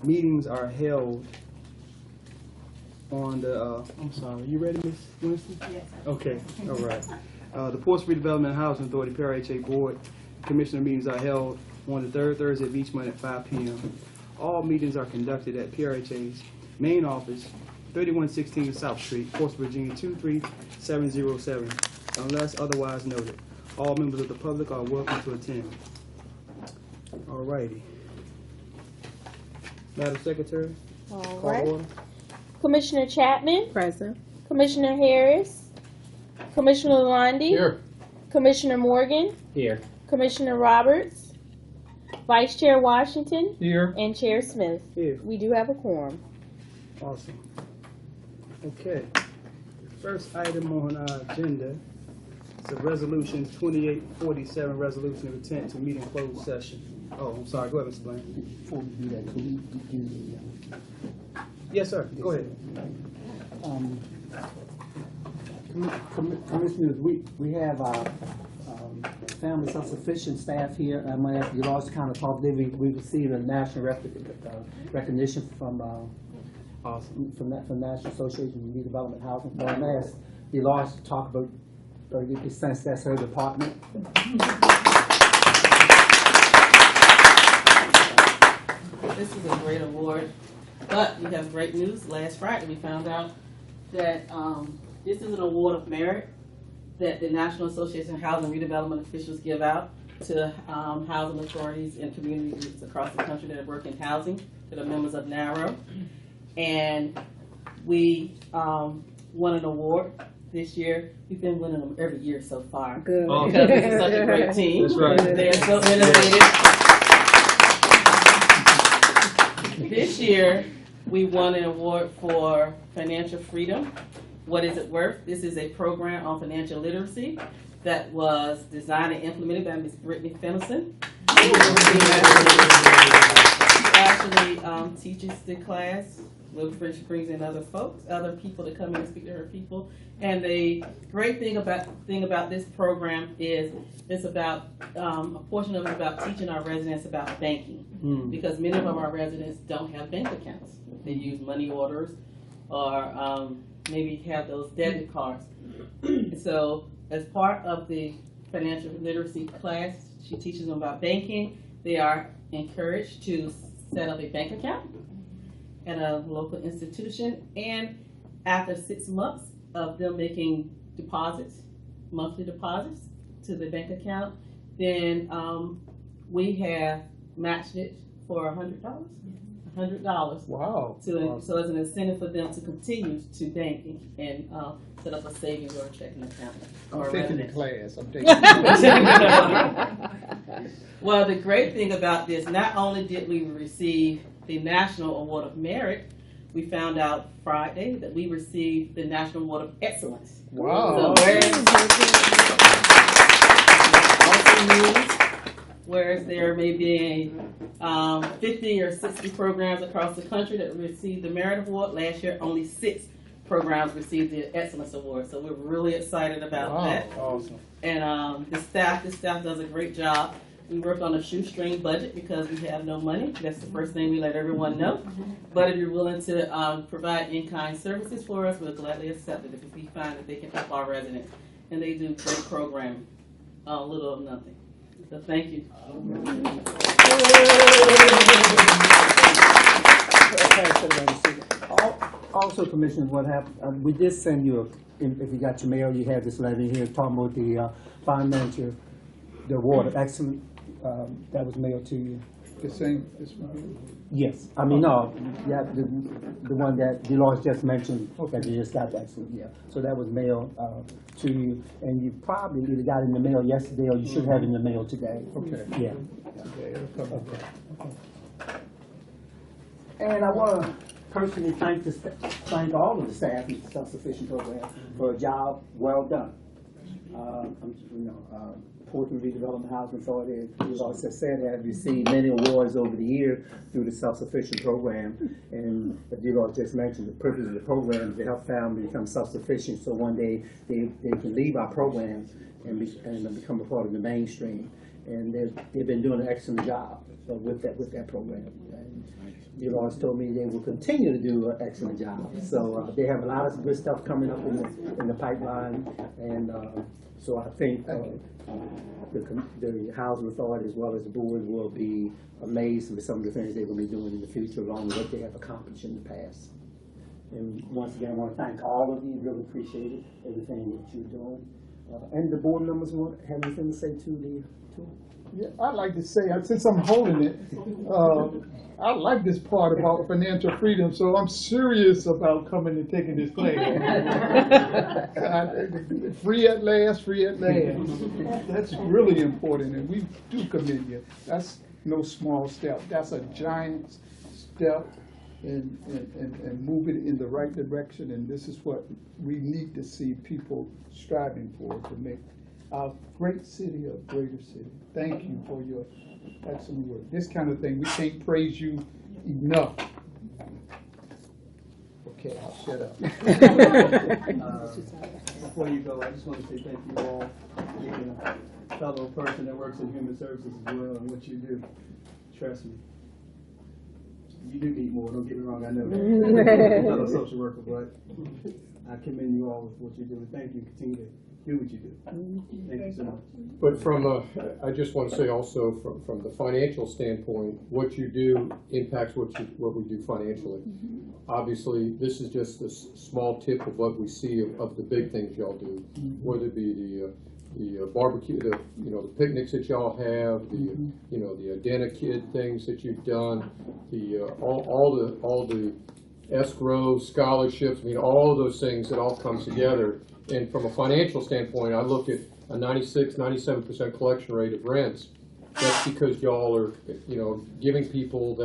meetings are held on the, I'm sorry, you ready, Ms. Winston? Yes. Okay, all right. The Ports Redevelopment and Housing Authority, PRHA Board Commissioner meetings are held on the third Thursday of each month at 5 p.m. All meetings are conducted at PRHA's main office, 3116 South Street, Portsmouth, Virginia 23707, unless otherwise noted. All members of the public are welcome to attend. All righty. Madam Secretary. All Call right. order. Commissioner Chapman. Present. Commissioner Harris. Commissioner Lundy. Here. Commissioner Morgan. Here. Commissioner Roberts. Vice Chair Washington. Here. And Chair Smith. Here. We do have a quorum. Awesome. Okay. First item on our agenda is a resolution 2847, resolution of intent to meet in closed session. Oh, I'm sorry. Go ahead, Mr. Blaine. Before we do that, can we do the, Yes, sir. Go ahead. Commissioners, we have our family self-sufficient staff here. I'm going to ask you all to kind of talk. We received a national recognition from Awesome. from the National Association of Redevelopment Housing. So I'm going to ask Delores to talk about 30%. That's her department. This is a great award, but we have great news. Last Friday, we found out that this is an award of merit that the National Association of Housing Redevelopment officials give out to housing authorities and communities across the country that work in housing, that are members of NARO. And we won an award this year. We've been winning them every year so far. Good. Because this is such a great team. That's right. They're so innovative. This year, we won an award for financial freedom. What is it worth? This is a program on financial literacy that was designed and implemented by Ms. Brittany Fennison. She actually teaches the class. She brings in other folks, other people to come in and speak to her people. And the great thing about this program is it's about, a portion of it is about teaching our residents about banking. Because many of our residents don't have bank accounts. They use money orders or maybe have those debit cards. So as part of the financial literacy class, she teaches them about banking. They are encouraged to set up a bank account at a local institution, and after 6 months of them making deposits, monthly deposits to the bank account, then we have matched it for $100. $100. Wow. So as an incentive for them to continue to bank and set up a savings or a checking account. I'm taking the class. I'm taking Well, the great thing about this, not only did we receive the National Award of Merit, we found out Friday that we received the National Award of Excellence. Wow. So whereas there may be 50 or 60 programs across the country that received the Merit Award, last year only 6 programs received the Excellence Award. So we're really excited about that. Awesome. And the staff does a great job. We work on a shoestring budget because we have no money. That's the first thing we let everyone know. But if you're willing to provide in-kind services for us, we'll gladly accept it if we find that they can help our residents. And they do great programming, little or nothing. So thank you. Also, Commissioner, what happened? We did send you, if you got your mail, you have this letter here talking about the financial, the award of excellence that was mailed to you. the same. This one. Yes, I mean, no, yeah, the one that Delores just mentioned, that you just got excellent, yeah. So that was mailed to you, and you probably either got it in the mail yesterday or you should have it in the mail today. Okay. Yeah. Okay, it'll come. Okay. And I want to personally thank all of the staff in the self-sufficient program for a job well done. Portland Redevelopment Housing Authority, as I said, have received many awards over the year through the self-sufficient program. And as you just mentioned, the purpose of the program is to help families become self-sufficient, so one day they can leave our program and become a part of the mainstream. and they've been doing an excellent job with that program. And they've always told me they will continue to do an excellent job. So they have a lot of good stuff coming up in the pipeline, and so I think the housing authority as well as the board will be amazed with some of the things they're going to be doing in the future, along with what they have accomplished in the past. And once again, I want to thank all of you. Really appreciate it, everything that you're doing. And the board members want have anything to say to the tool? Yeah, I'd like to say, since I'm holding it, I like this part about financial freedom, so I'm serious about coming and taking this class. Free at last, free at last. That's really important, and we do commend you. That's no small step. That's a giant step in moving in the right direction, and this is what we need to see people striving for, to make our great city a greater city. Thank you for your excellent work. This kind of thing, we can't praise you enough. Okay, I'll shut up. Before you go, I just want to say thank you all for being a fellow person that works in human services as well, and what you do. Trust me. You do need more, don't get me wrong, I know that. I'm not a social worker, but I commend you all with what you do, and thank you. Continue to do what you do. Thank you so much. But I just want to say also from the financial standpoint, what you do impacts what we do financially. Obviously, this is just a small tip of what we see of the big things y'all do, whether it be the barbecue, the picnics that y'all have, the Adena Kid things that you've done, all the escrow scholarships. I mean, all of those things that all come together. And from a financial standpoint, I look at a 97% collection rate of rents. That's because y'all are, giving people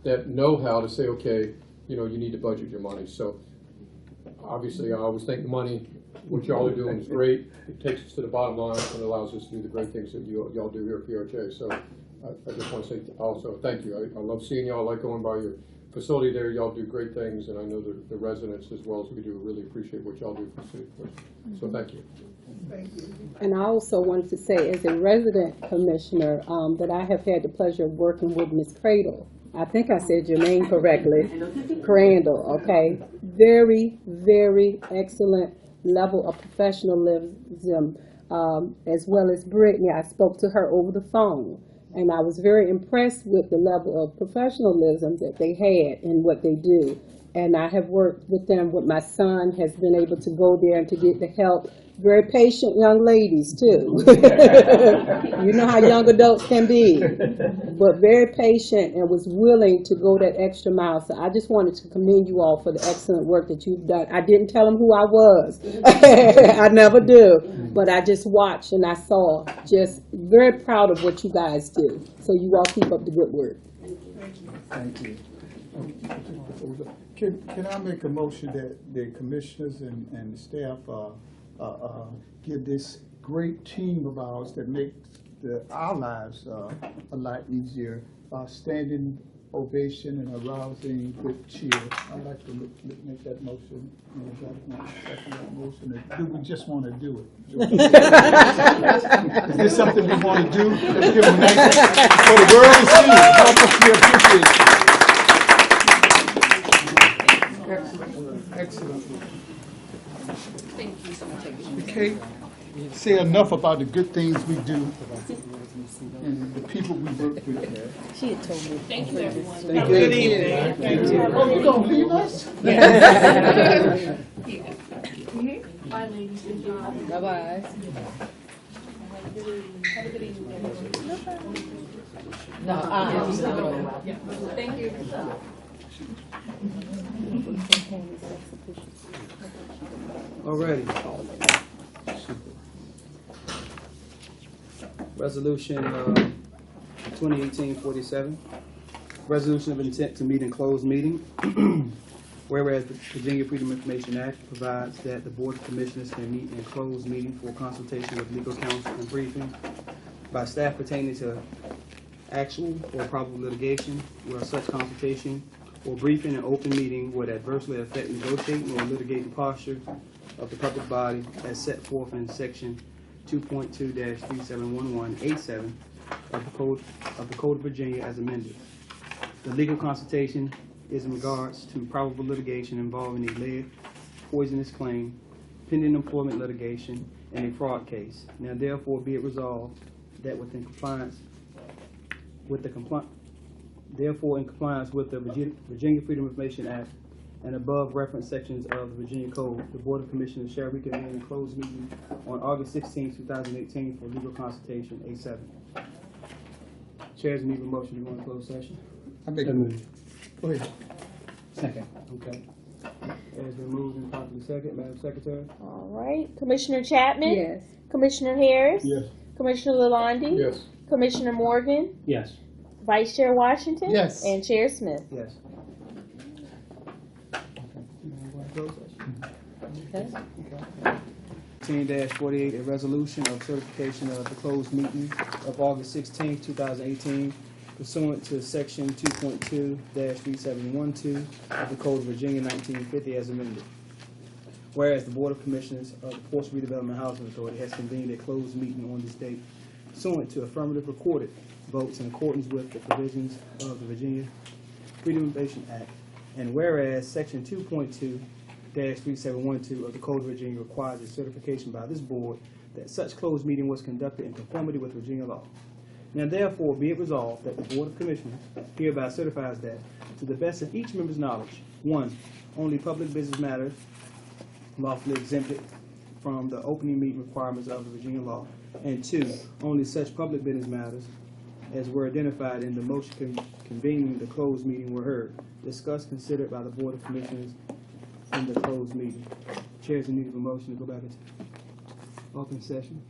that know how to say, okay, you need to budget your money. So obviously, I always think the money, what y'all are doing is great. It takes us to the bottom line and allows us to do the great things that y'all do here at PRHA. So I just want to say also thank you. I love seeing y'all, like going by your facility there. Y'all do great things, and I know the residents as well as we do really appreciate what y'all do for the city. So thank you. Thank you. And I also wanted to say, as a resident commissioner, that I have had the pleasure of working with Ms. Cradle. I think I said your name correctly. Crandall, okay. Very, very excellent level of professionalism, as well as Brittany. I spoke to her over the phone, and I was very impressed with the level of professionalism that they had in what they do. And I have worked with them. With my son has been able to go there and to get the help. Very patient young ladies too. You know how young adults can be, but very patient and was willing to go that extra mile. So I just wanted to commend you all for the excellent work that you've done. I didn't tell them who I was. I never do, but I just watched and I saw. Just very proud of what you guys do. So you all keep up the good work. Thank you. Can I make a motion that the commissioners and the staff give this great team of ours that makes our lives a lot easier, standing ovation and a rousing good cheer? I'd like to make that motion. That motion. Or do we just want to do it? Is this something we want to do? Let's give them a nice for the world to see. How much we appreciate it. Excellent. We can't say enough about the good things we do and the people we work with. She had told me. Thank you, everyone. Thank you. Good evening. Thank you. Oh, you gonna leave us? Bye, ladies and gentlemen. Bye-bye. Have a good evening. Thank you. Alrighty. Resolution 2018-47. Resolution of intent to meet in closed meeting. Whereas the Virginia Freedom of Information Act provides that the Board of Commissioners can meet in closed meeting for consultation with legal counsel and briefing by staff pertaining to actual or probable litigation, where such consultation or briefing in open meeting would adversely affect negotiating or litigating posture of the public body as set forth in section 2.2-3711A7 of the Code of Virginia as amended. The legal consultation is in regards to probable litigation involving a lead poisonous claim, pending employment litigation, and a fraud case. Now therefore be it resolved that in compliance with the Virginia Freedom of Information Act and above referenced sections of the Virginia Code, the Board of Commissioners shall reconvene in closed meeting on August 16, 2018 for legal consultation, A7. Chairs need a motion to go into closed session. I make a move. Go ahead. Second. Okay. It has been moved and properly second. Madam Secretary? All right, Commissioner Chapman? Yes. Commissioner Harris? Yes. Commissioner Lalonde? Yes. Commissioner Morgan? Yes. Vice Chair Washington? Yes. And Chair Smith? Yes. Okay. 18-48, a resolution of certification of the closed meeting of August 16, 2018 pursuant to section 2.2-3712 of the Code of Virginia 1950 as amended. Whereas the Board of Commissioners of the Ports Redevelopment Housing Authority has convened a closed meeting on this date pursuant to affirmative recorded votes in accordance with the provisions of the Virginia Freedom of Information Act. And whereas section 2.2-3712 of the Code of Virginia requires a certification by this board that such closed meeting was conducted in conformity with Virginia law. Now therefore be it resolved that the Board of Commissioners hereby certifies that, to the best of each member's knowledge, 1, only public business matters lawfully exempted from the opening meeting requirements of the Virginia law, and 2, only such public business matters as were identified in the motion convening the closed meeting were heard, discussed, considered by the Board of Commissioners in the closed meeting. Chairs in need of a motion to go back into open session.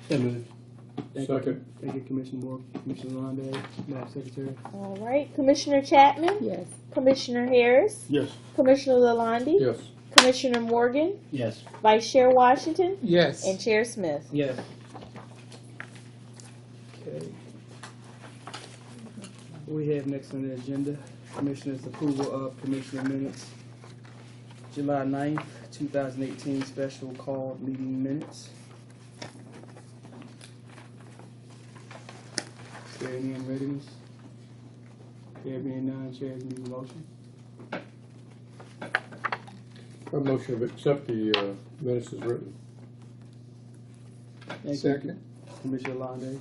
Second. Thank you, Commissioner Moore, Commissioner Lalonde, Madam Secretary. All right, Commissioner Chapman? Yes. Commissioner Harris? Yes. Commissioner Lalonde? Yes. Commissioner Morgan? Yes. Vice Chair Washington? Yes. And Chair Smith? Yes. Okay. We have next on the agenda, Commissioners' approval of Commissioner minutes, July 9th, 2018 special call meeting minutes. Is there any unreadiness? There being none, chairs need a motion. A motion to accept the minutes as written. Thank you, Second. Commissioner Lalonde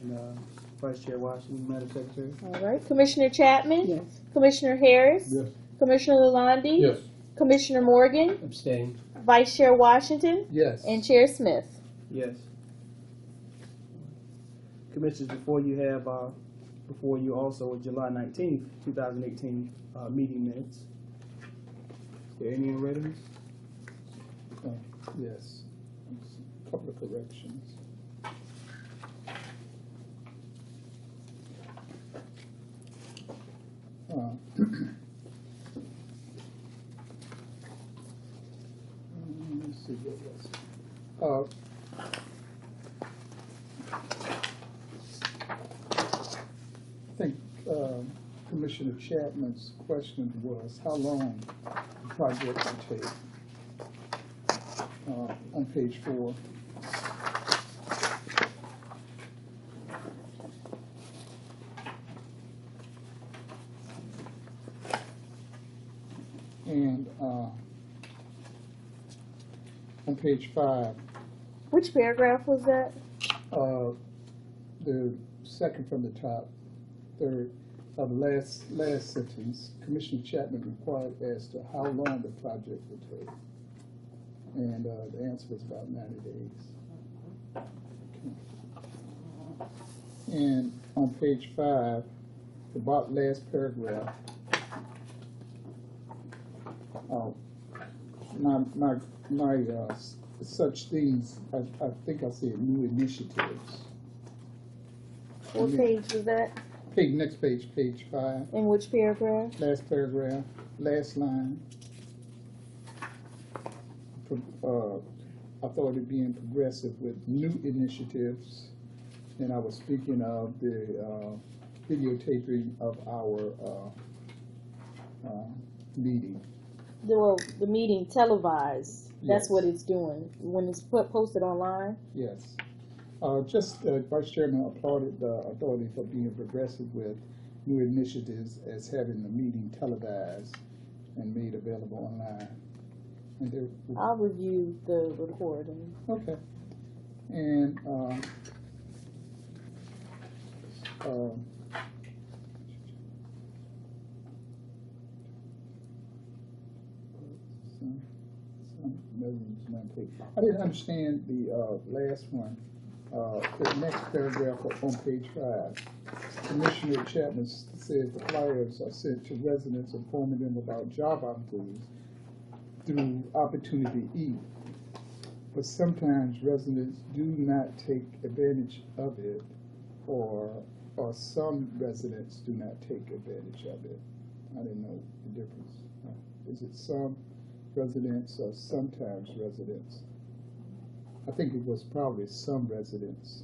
and Vice Chair Washington, Madam Secretary. All right, Commissioner Chapman? Yes. Commissioner Harris? Yes. Commissioner Lalonde? Yes. Commissioner Morgan? Abstain. Vice Chair Washington? Yes. And Chair Smith? Yes. Commissioners, before you also July 19th, 2018 meeting minutes. Is there any unreadiness? Yes. Couple of corrections. Let's see what was. I think Commissioner Chapman's question was how long the project would take. On page 4. And on page 5, Which paragraph was that? the second from the top, third, of the last sentence, Commissioner Chapman inquired as to how long the project would take. And the answer was about 90 days. And on page 5, the last paragraph, my such things, I think I said new initiatives. What page was that? Next page, page 5, In which paragraph? last paragraph, last line. I thought it being progressive with new initiatives, and I was speaking of the videotaping of our meeting. The meeting televised. That's Yes. what it's doing. When it's posted online? Yes. Vice Chairman applauded the authority for being progressive with new initiatives as having the meeting televised and made available online. And there, I'll review the recording. okay. And, I didn't understand the last one. The next paragraph on page 5. Commissioner Chapman says the flyers are sent to residents informing them about job opportunities through Opportunity E. But sometimes residents do not take advantage of it, or some residents do not take advantage of it. I didn't know the difference. Is it some residents or sometimes residents? I think it was probably some residents.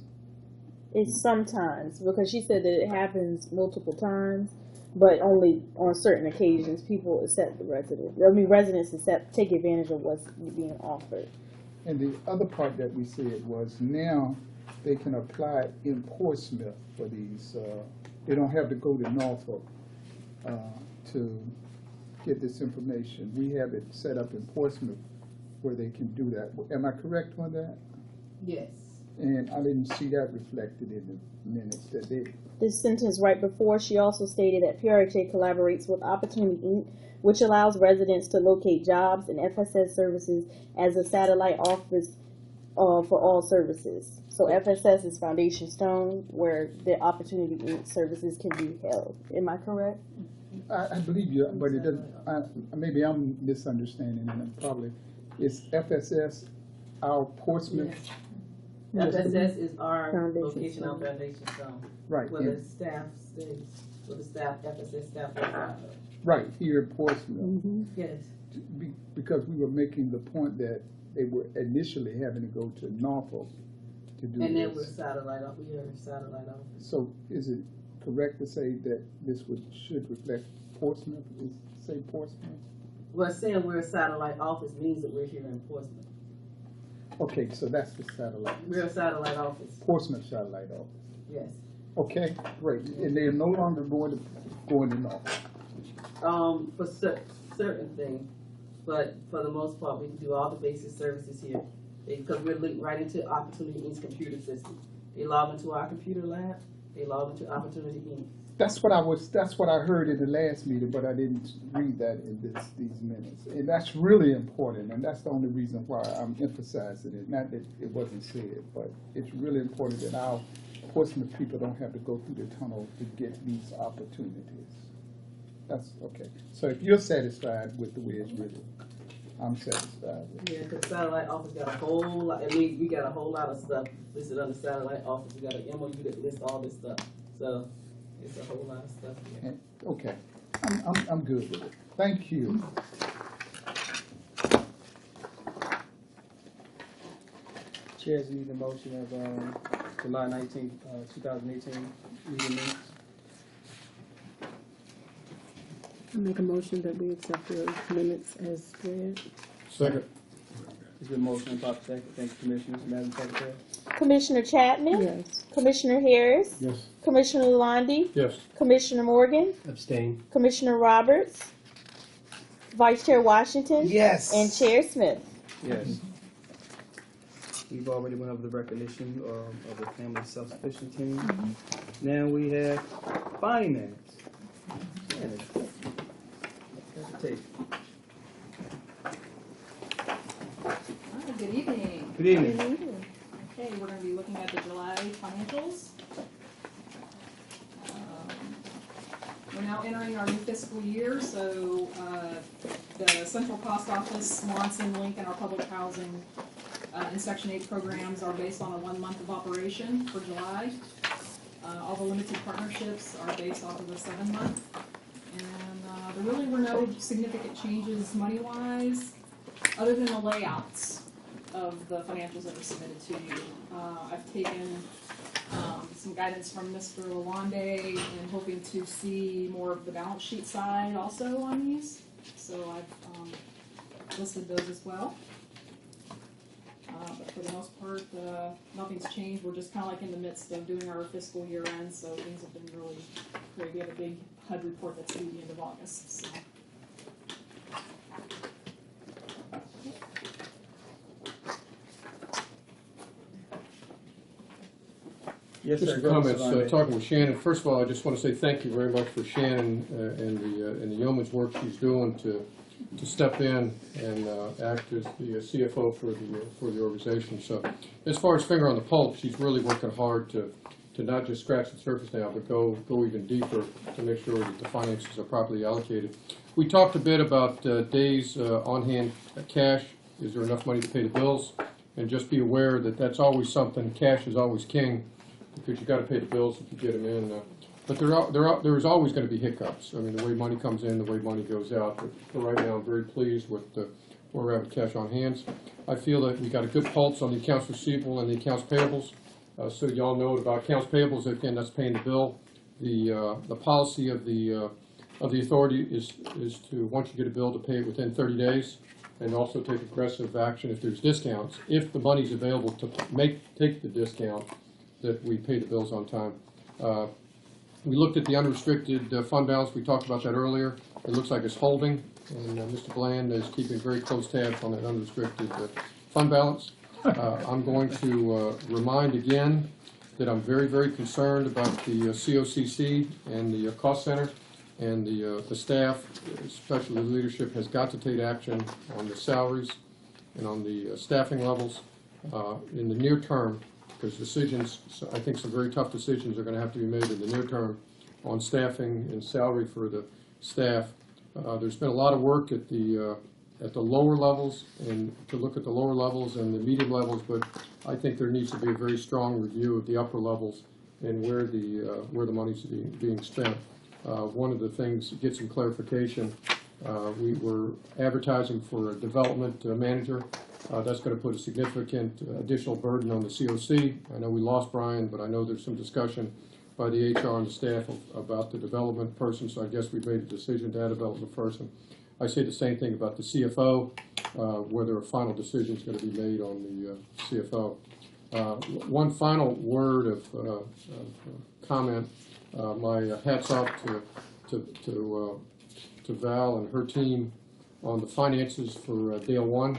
It's sometimes, because she said that it happens multiple times, but only on certain occasions people accept the residents take advantage of what's being offered. And the other part that we said was now they can apply in Portsmouth for these. They don't have to go to Norfolk to get this information. We have it set up in Portsmouth where they can do that. Am I correct on that? Yes. And I didn't see that reflected in the minutes that they. This sentence right before, she also stated that PRHA collaborates with Opportunity Inc., which allows residents to locate jobs and FSS services as a satellite office for all services. So FSS is foundation stone where the Opportunity Inc. services can be held. Am I correct? I believe you, but it doesn't. Maybe I'm misunderstanding, and probably it's FSS, our Portsmouth. Yes. FSS is our Foundation location stone. on Foundation Stone. Right. Where the staff stays, where the staff, FSS staff works out of. Right here in Portsmouth. Mm-hmm. Yes. Because we were making the point that they were initially having to go to Norfolk to do And then this. we're satellite, we are a satellite office. So is it correct to say that this should reflect Portsmouth? Say Portsmouth? Well, saying we're a satellite office means that we're here in Portsmouth. Okay, so that's the satellite. We're a satellite office, Portsmouth satellite office. yes. Okay, great. And they're no longer going to Norfolk. For certain things, but for the most part, we can do all the basic services here. Because we're linked right into Opportunity Inc.'s computer system. They log into our computer lab, they log into Opportunity Inc. That's what I heard in the last meeting, but I didn't read that in these minutes. And that's really important, and that's the only reason why I'm emphasizing it. Not that it wasn't said, but it's really important that our Portsmouth people don't have to go through the tunnel to get these opportunities. That's okay. So if you're satisfied with the way it's written, I'm satisfied with it. Yeah, because satellite office got a whole lot, I mean, we got a whole lot of stuff listed on the satellite office. We got an MOU that lists all this stuff. So it's a whole lot of stuff here. And- okay, I'm good with it. Thank you. Chairs need a motion of July 19th, 2018 meeting minutes. I make a motion that we accept the minutes as read. Second. It's been motion and proper second. Thank you, Commissioners. Madam Secretary. Commissioner Chapman? Yes. Commissioner Harris? Yes. Commissioner Lalonde? Yes. Commissioner Morgan? Abstain. Commissioner Roberts? Vice Chair Washington? Yes. And Chair Smith? Yes. We've already went over the recognition of the family self-sufficient team. Now we have finance. Shannon, got the tape. Hi, good evening. Good evening. Okay, we're going to be looking at the July financials. We're now entering our new fiscal year, so the Central Cost Office, Swanson, Lincoln, our public housing and Section 8 programs are based on a 1 month of operation for July. All the limited partnerships are based off of a 7 month. And there really were no significant changes money-wise, other than the layouts of the financials that were submitted to you. I've taken some guidance from Mr. Lalonde and hoping to see more of the balance sheet side also on these. So I've listed those as well. But for the most part, nothing's changed. We're just kind of like in the midst of doing our fiscal year end, so things have been really great. We have a big HUD report that's due the end of August, so. Yes, Just sir. some Go ahead, comments, Mr. Longley. talking with Shannon. First of all, I just want to say thank you very much for Shannon and the yeoman's work she's doing to step in and act as the CFO for the organization. So as far as finger on the pulse, she's really working hard to not just scratch the surface now, but go even deeper to make sure that the finances are properly allocated. We talked a bit about days on-hand cash. Is there enough money to pay the bills? And just be aware that that's always something, cash is always king, because you got to pay the bills if you get them in. But there's always going to be hiccups. I mean, the way money comes in, the way money goes out. But for right now, I'm very pleased with where we're at with cash on hands. I feel that we got a good pulse on the accounts receivable and the accounts payables. So y'all know about accounts payables. Again, that's paying the bill. The policy of the authority is to, once you get a bill, to pay it within 30 days, and also take aggressive action if there's discounts. If the money's available to take the discount, that we pay the bills on time. We looked at the unrestricted fund balance. We talked about that earlier. It looks like it's holding, and Mr. Bland is keeping very close tabs on that unrestricted fund balance. I'm going to remind again that I'm very, very concerned about the COCC and the cost center, and the staff, especially the leadership, has got to take action on the salaries and on the staffing levels in the near term, because decisions, I think some very tough decisions are going to have to be made in the near term on staffing and salary for the staff. There's been a lot of work at the lower levels, and to look at the lower levels and the medium levels, but I think there needs to be a very strong review of the upper levels and where the money's being spent. One of the things, to get some clarification, we were advertising for a development manager. That's going to put a significant additional burden on the COC. I know we lost Brian, but I know there's some discussion by the HR and the staff about the development person, so I guess we've made a decision to add a development person. I say the same thing about the CFO, whether a final decision is going to be made on the CFO. One final word of comment. My hats off to Val and her team on the finances for Dale 1.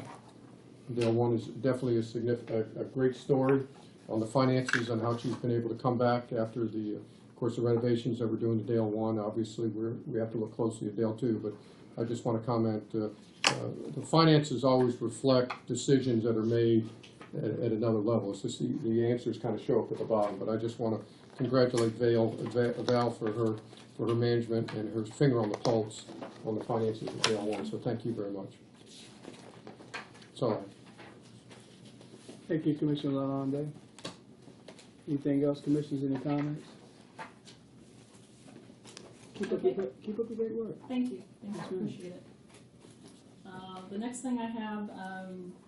Dale 1 is definitely a great story on the finances and how she's been able to come back after of course, the renovations that we're doing to Dale 1. Obviously, we have to look closely at Dale 2, but I just want to comment, the finances always reflect decisions that are made at another level. It's just the answers kind of show up at the bottom, but I just want to congratulate Val for her management and her finger on the pulse on the finances of Dale 1, so thank you very much. That's all I have. Thank you, Commissioner Lalonde. Anything else, commissioners, any comments? Keep up the great work. Thank you, appreciate it. The next thing I have,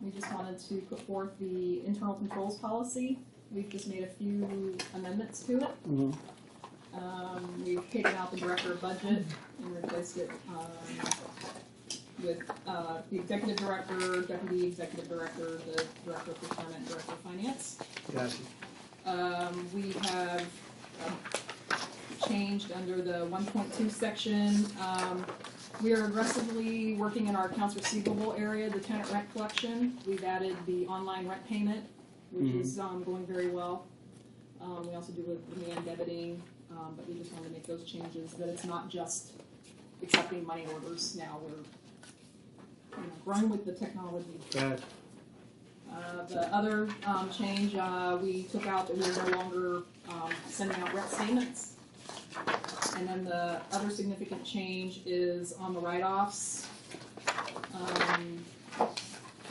we just wanted to put forth the internal controls policy. We've just made a few amendments to it. We've taken out the director of budget and replaced it with the executive director, deputy executive director, the director of procurement, director of finance. Gotcha. We have changed under the 1.2 section. We are aggressively working in our accounts receivable area, the tenant rent collection. We've added the online rent payment, which is going very well. We also do with demand debiting, but we just want to make those changes, that it's not just accepting money orders now. We're growing with the technology. Gotcha. The other change, we took out that we are no longer sending out rent statements. And then the other significant change is on the write-offs.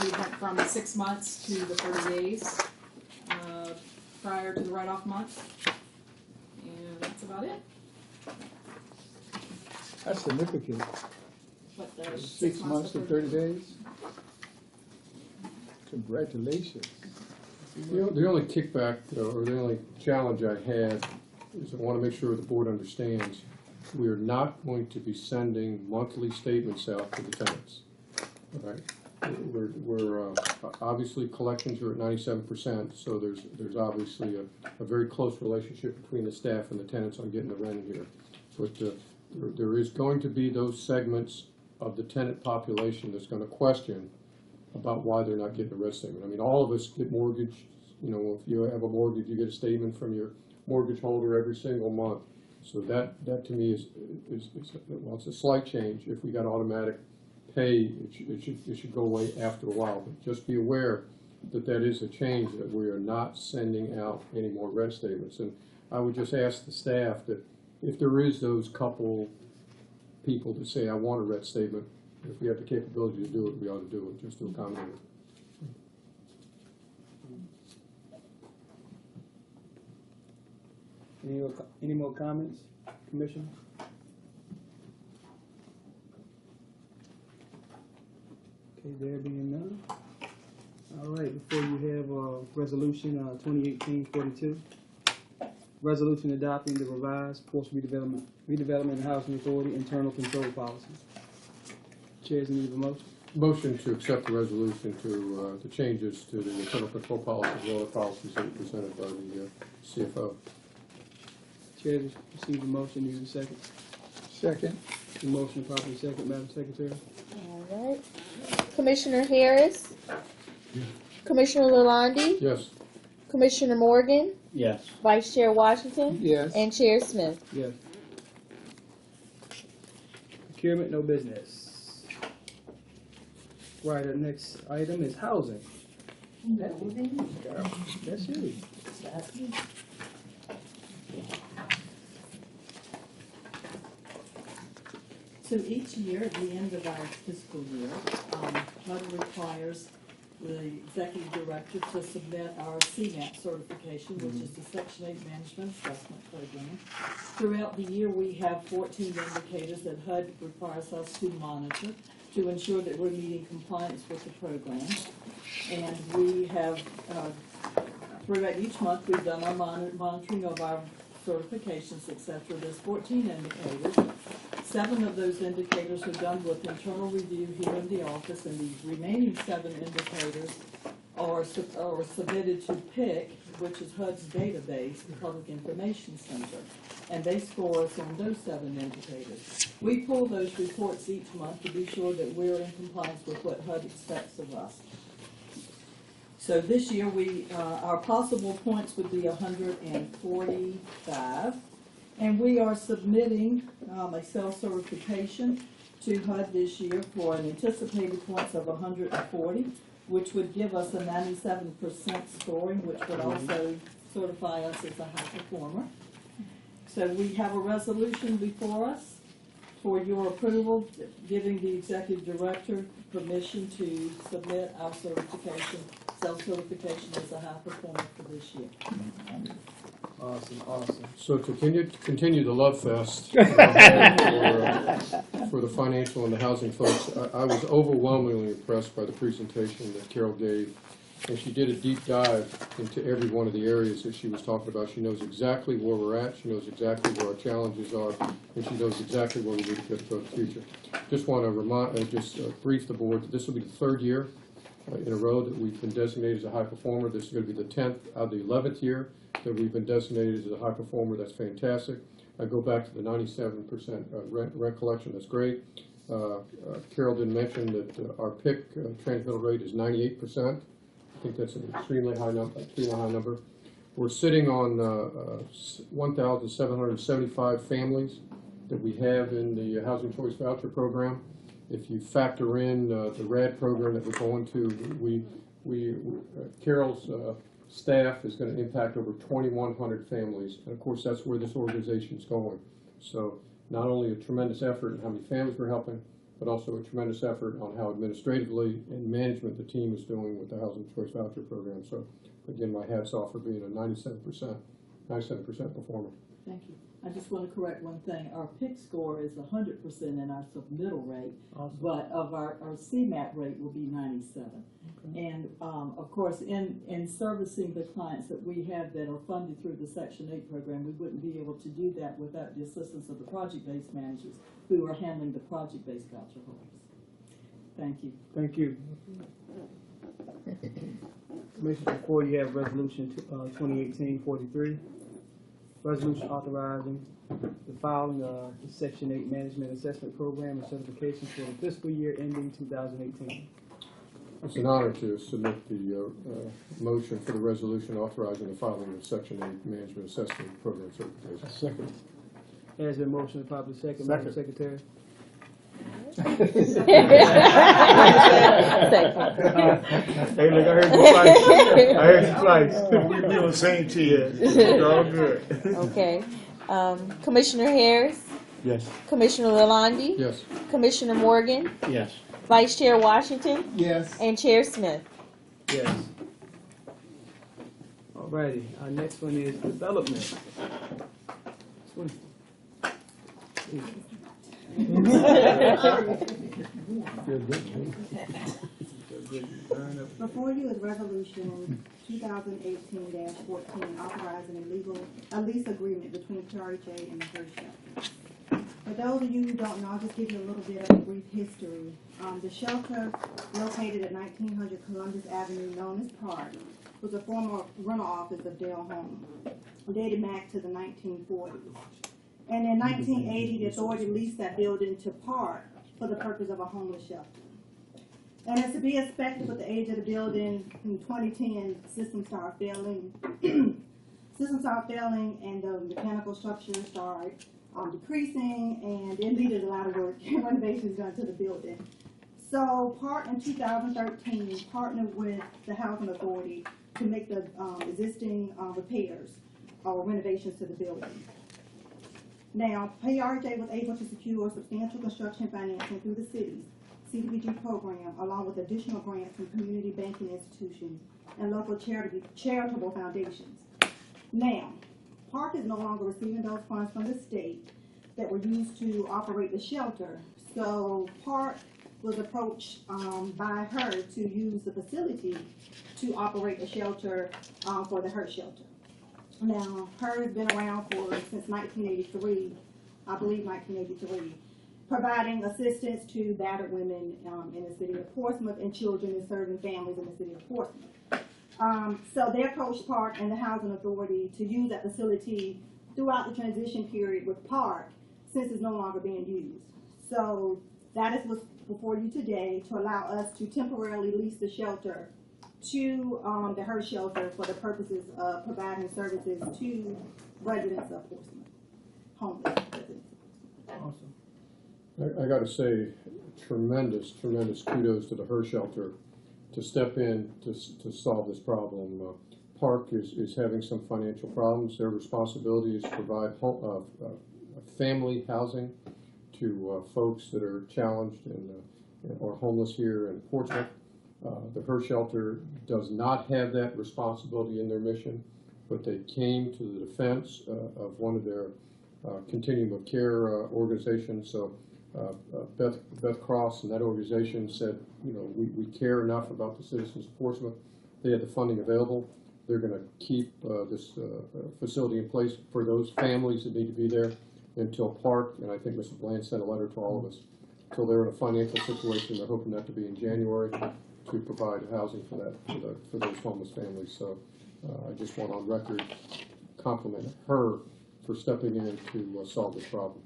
We went from 6 months to the 30 days prior to the write-off month. And that's about it. That's significant. What, the 6 months to 30 days? Congratulations. The only kickback, or the only challenge I had, is I want to make sure the board understands we are not going to be sending monthly statements out to the tenants. All right? we're obviously collections are at 97%, so there's obviously a very close relationship between the staff and the tenants on getting the rent in here. But there is going to be those segments of the tenant population that's going to question about why they're not getting a rent statement. I mean, all of us get mortgage. You know, if you have a mortgage, you get a statement from your mortgage holder every single month. So that to me is well, it's a slight change. If we got automatic pay, it should go away after a while. But just be aware that that is a change, that we are not sending out any more rent statements. And I would just ask the staff that if there is those couple people that say, I want a rent statement, if we have the capability to do it, we ought to do it, just to accommodate it. Any more comments, Commissioner? Okay, there being none. All right, before you have resolution 2018-42, resolution adopting the revised Ports Redevelopment and Housing Authority internal control policy. Chair's in need of a motion. Motion to accept the resolution to the changes to the internal control policies and other policies that were presented by the CFO. Chair has received a motion. Need a second. Second. The motion properly second, Madam Secretary. All right. Commissioner Harris? Commissioner Lalonde? Yes. Commissioner Morgan? Yes. Vice Chair Washington? Yes. And Chair Smith? Yes. Procurement, no business. Right, our next item is housing. That's you. So each year, at the end of our fiscal year, HUD requires the executive director to submit our CMAP certification, which is the Section 8 Management Assessment Program. Throughout the year, we have 14 indicators that HUD requires us to monitor to ensure that we're meeting compliance with the program. And we have, throughout each month, we've done our monitoring of our certifications, etc. There's 14 indicators. 7 of those indicators are done with internal review here in the office, and the remaining 7 indicators are submitted to PIC, which is HUD's database, the Public Information Center, and they score us on those 7 indicators. We pull those reports each month to be sure that we're in compliance with what HUD expects of us. So this year, our possible points would be 145. And we are submitting a self-certification to HUD this year for an anticipated points of 140, which would give us a 97% scoring, which would also certify us as a high performer. So we have a resolution before us for your approval, giving the executive director permission to submit our certification, self-certification as a high performer for this year. Awesome, awesome. So to continue the love fest for the financial and the housing folks, I was overwhelmingly impressed by the presentation that Carol gave. And she did a deep dive into every one of the areas that she was talking about. She knows exactly where we're at, she knows exactly where our challenges are, and she knows exactly where we need to get for the future. Just want to brief the board that this will be the 3rd year in a row that we've been designated as a high performer. This is going to be the 10th out of the 11th year that we've been designated as a high performer. That's fantastic. I go back to the 97% rent collection. That's great. Carol didn't mention that our PIC transmittal rate is 98%. I think that's an extremely high number. We're sitting on 1,775 families that we have in the Housing Choice Voucher Program. If you factor in the RAD program that we're going to, Carol's staff is going to impact over 2,100 families, and of course that's where this organization is going. So not only a tremendous effort in how many families we're helping, but also a tremendous effort on how administratively and management the team is doing with the Housing Choice Voucher Program. So again, my hat's off for being a 97% performer. Thank you. I just want to correct one thing. Our PIC score is 100% in our submittal rate, awesome. But of our CMAP rate will be 97. Okay. And of course, in servicing the clients that we have that are funded through the Section 8 program, we wouldn't be able to do that without the assistance of the project-based managers who are handling the project-based voucher holders. Thank you. Thank you. Commissioner, before you have resolution 2018-43, resolution authorizing the filing of the Section 8 Management Assessment Program and certification for the fiscal year ending 2018. It's an honor to submit the motion for the resolution authorizing the filing of Section 8 Management Assessment Program certification. Second. Has been motioned properly second, Madam Secretary. Second. Hey, look, I heard you twice. I heard you twice. We on the same team. It's all good. Okay. Commissioner Harris, Yes. Commissioner Lalonde, Yes. Commissioner Morgan, Yes. Vice Chair Washington, Yes. and Chair Smith. Yes. Alrighty, our next one is development. Before you is resolution 2018-14 authorizing a lease agreement between PRHA and the PRHA. For those of you who don't know, I'll just give you a little bit of a brief history. The shelter located at 1900 Columbus Avenue, known as PRHA, was a former rental office of Dale Home, dated back to the 1940s. And in 1980, the authority leased that building to PRHA for the purpose of a homeless shelter. And as to be expected with the age of the building, in 2010, systems started failing. Systems started failing, and the mechanical structure started decreasing, and it needed a lot of work and renovations done to the building. So PRHA in 2013 partnered with the Housing Authority to make the existing repairs or renovations to the building. Now, PRHA was able to secure substantial construction financing through the city's CDBG program, along with additional grants from community banking institutions and local charitable foundations. Now, PRHA is no longer receiving those funds from the state that were used to operate the shelter. So PRHA was approached by her to use the facility to operate the shelter for the HER shelter. Now, HER has been around since 1983, I believe 1983, providing assistance to battered women in the city of Portsmouth and children and serving families in the city of Portsmouth. So they approached PRHA and the Housing Authority to use that facility throughout the transition period with PRHA, since it's no longer being used. So that is what's before you today, to allow us to temporarily lease the shelter to the HER shelter for the purposes of providing services to residents of Portsmouth, homeless residents. Awesome. I got to say, tremendous kudos to the HER shelter to step in to solve this problem. Park is having some financial problems. Their responsibility is to provide family housing to folks that are challenged or homeless here in Portsmouth. The HER shelter does not have that responsibility in their mission, but they came to the defense of one of their continuum of care organizations. So Beth Cross and that organization said, you know, we care enough about the citizens of Portsmouth. They had the funding available. They're going to keep this facility in place for those families that need to be there until Park, and I think Mr. Bland sent a letter to all of us, until they're in a financial situation. They're hoping that to be in January to provide housing for those homeless families. So I just want on record compliment her for stepping in to solve this problem.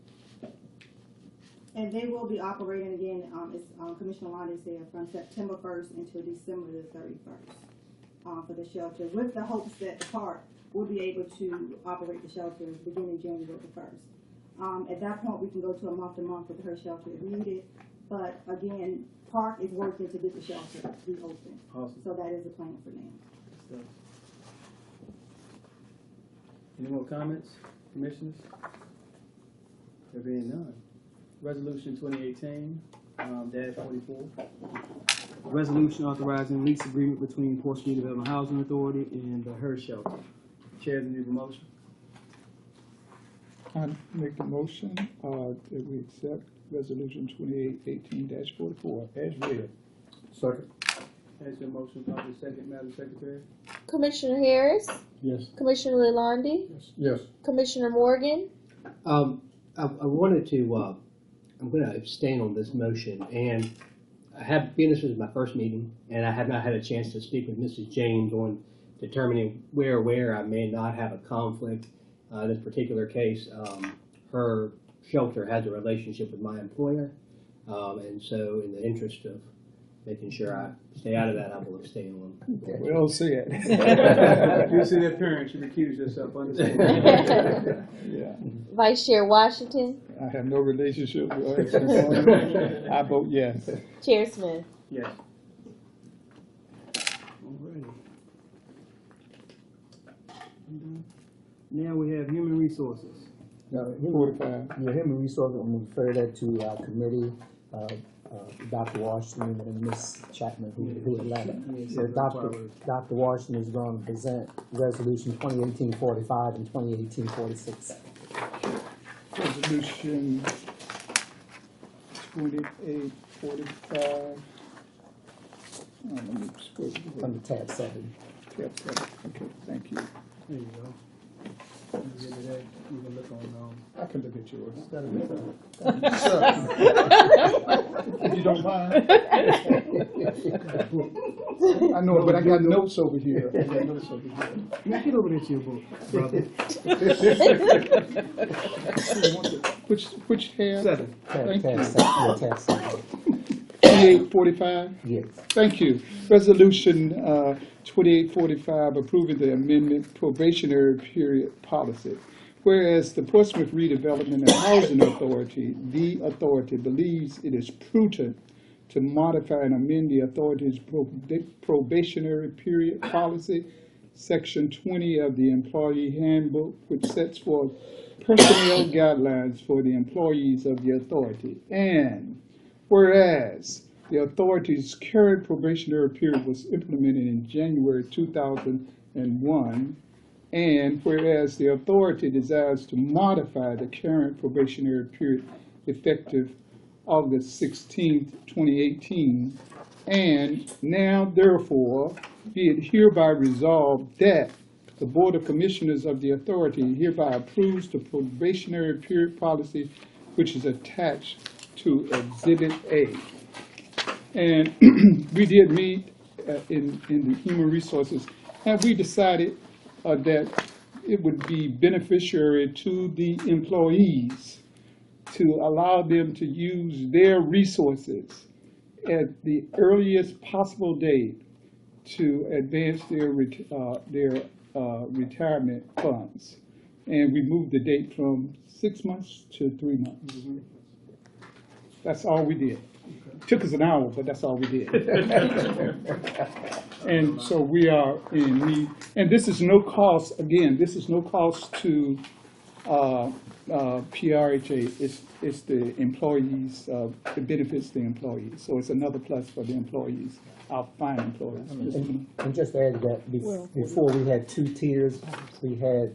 And they will be operating again, as Commissioner Lonnie said, from September 1st until December the 31st for the shelter, with the hopes that the park will be able to operate the shelter beginning January the 1st. At that point, we can go to a month-to-month with her shelter if needed. But again, Park is working to get the shelter reopened. Awesome. So that is the plan for now. Any more comments, commissioners? There being none. Resolution 2018-44. Resolution authorizing lease agreement between Portsmouth Development Housing Authority and the HER shelter. Chair, need a motion. I make a motion that we accept resolution 2018-44 as read. Second. Has been motion properly second, Madam Secretary. Commissioner Harris, Yes. Commissioner Lalonde, Yes. Commissioner Morgan, I wanted to, I'm going to abstain on this motion, and this was my first meeting, and I have not had a chance to speak with Mrs. James on determining where I may not have a conflict. This particular case, her shelter has a relationship with my employer, and so in the interest of making sure I stay out of that, I will abstain on. Well said. You'll see that parent should recuse yourself, understand? Yeah, Vice Chair Washington, I have no relationship with her. I vote yes. Chair Smith. Yes. Alrighty. Now we have human resources. No, 45. Yeah, human resources, I'm gonna refer that to our committee, Dr. Washington and Ms. Chapman, who had left. So Dr. Washington is going to present Resolution 2018-45 and 2018-46. Resolution 2845. Let me scroll to Under tab 7. tab 7. Okay, thank you. There you go. You can get to that. You can look on, I can look at yours. that'll be If you don't mind. I know, but I got notes over here. I got notes over here. Now get over there to your book, brother. Which tab? 7. Thank you. Tab 7. 2845? Yes. Thank you. Resolution 2845, approving the amendment probationary period policy. Whereas the Portsmouth Redevelopment and Housing Authority, the authority, believes it is prudent to modify and amend the authority's probationary period policy, Section 20 of the Employee Handbook, which sets forth personnel guidelines for the employees of the authority. And whereas the authority's current probationary period was implemented in January 2001, and whereas the authority desires to modify the current probationary period effective August 16, 2018, and now therefore be it hereby resolved that the Board of Commissioners of the authority hereby approves the probationary period policy which is attached to Exhibit A. And we did meet in the Human Resources, and we decided that it would be beneficiary to the employees to allow them to use their resources at the earliest possible date to advance their retirement funds. And we moved the date from 6 months to 3 months. That's all we did. Took us an hour, but that's all we did. And so we are in need, and this is no cost, again, this is no cost to PRHA. It's the employees, it benefits the employees. So it's another plus for the employees, our fine employees. And just to add to that, before we had 2 tiers. We had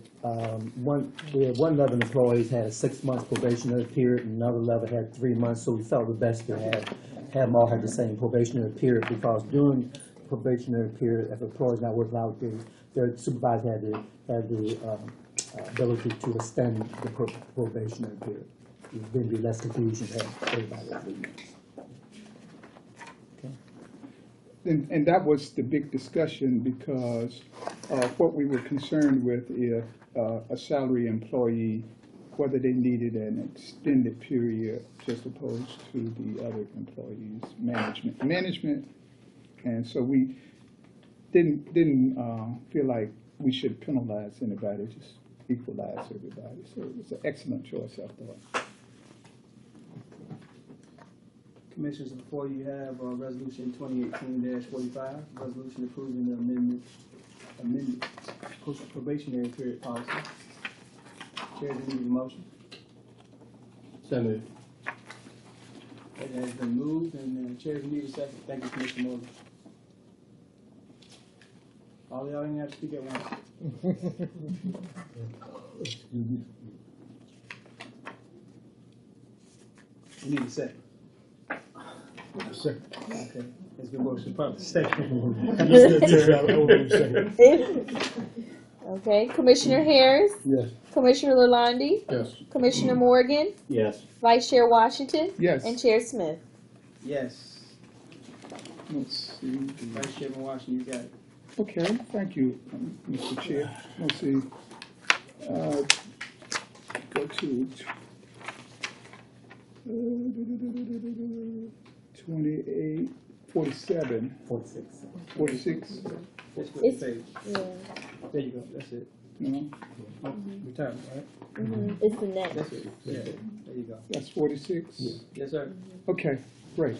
one level of employees had a 6-month probationary period, and another level had 3 months. So we felt the best to have them all have the same probationary period, because during probationary period, if an employee's not working out, their supervisor had the ability to extend the probationary period. There'd be less confusion to have everybody at 3 months. And that was the big discussion, because what we were concerned with is a salary employee, whether they needed an extended period just opposed to the other employees, management. And so we didn't feel like we should penalize anybody, just equalize everybody. So it was an excellent choice, I thought. Commissioners, before you have Resolution 2018-45, resolution approving the amended probationary period policy. Chair, do you need a motion? So moved. It has been moved, and the chair, do you need a second? Thank you, Commissioner Morgan. All y'all didn't have to speak at once. You need a second. Second. Okay. It's been motion, probably second. Okay, Commissioner Harris, Yes. Commissioner Lalonde, Yes. Commissioner Morgan, Yes. Vice Chair Washington, Yes. and Chair Smith. Yes. Let's see. Vice Chairman Washington, you got it. Okay, thank you, Mr. Chair. Let's see. Go to 28, 47, 46. 46. That's what it It's, says. yeah, There you go, that's it. No, Retirement, right? it's the next. That's it, yeah, there you go. that's 46? Yes, sir. Okay, great.